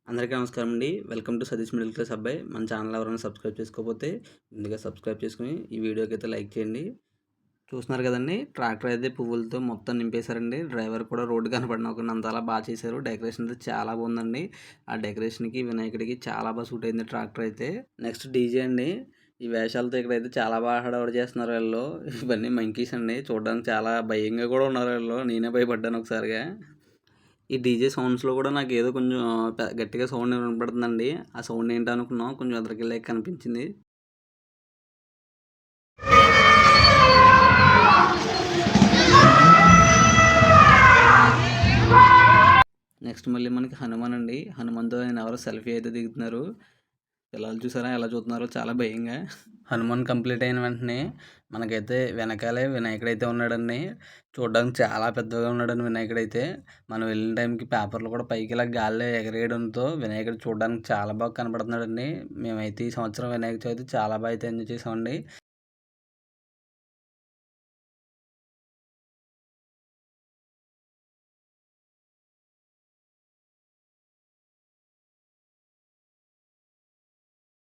అందరికీ నమస్కారం అండి. Welcome to Satish middle class అబ్బాయి. మన ఛానల్ ఎవరైనా సబ్స్క్రైబ్ చేసుకోకపోతే ముందుగా సబ్స్క్రైబ్ చేసుకొని ఈ వీడియోకి అయితే లైక్ చేయండి. చూస్తున్నారు కదండీ! ట్రాక్టర్ అయితే పువ్వులతో మొత్తం నింపేశారండి. డ్రైవర్ కూడా రోడ్డు కనపడనకుండా అంతలా చేశారు. డెకరేషన్ అయితే చాలా బాగుందండి. ఆ డెకరేషన్‌కి, వినాయకుడికి చాలా సూట్ అయింది ట్రాక్టర్ అయితే. నెక్స్ట్ డీజే అండి. ఈ వేషాలతో ఇక్కడైతే చాలా హడావిడి చేస్తున్నారు ఈళ్ళు. ఇవన్నీ మంకీస్ అండి. చూడడానికి చాలా భయంగా కూడా ఉన్నారు ఈళ్ళు. నేనే భయపడ్డాను ఒకసారిగా. ఈ డీజే సౌండ్స్‌లో కూడా నాకేదో కొంచెం గట్టిగా సౌండ్ వినపడుతుందండి. ఆ సౌండ్ ఏంటో అనుకున్నాం. కొంచెం ఎదరికెళ్ళాక కనిపించింది. నెక్స్ట్ మళ్ళీ మనకి హనుమాన్ అండి. హనుమాన్‌తో ఆయన ఎవరో సెల్ఫీ అయితే దిగుతున్నారు. పిల్లలు చూసారా ఎలా చూస్తున్నారో చాలా భయంగా. హనుమాన్ కంప్లీట్ అయిన వెంటనే మనకైతే వెనకాలే వినాయకుడైతే ఉన్నాడండి. చూడడానికి చాలా పెద్దగా ఉన్నాడండి వినాయకుడైతే. మనం వెళ్ళిన టైంకి పేపర్లు కూడా పైకి ఇలా గాల్లో ఎగరేయడంతో వినాయకుడు చూడడానికి చాలా బాగా కనపడుతున్నాడండి. మేమైతే ఈ సంవత్సరం వినాయక చవితి చాలా అయితే ఎంజాయ్ చేసామండి.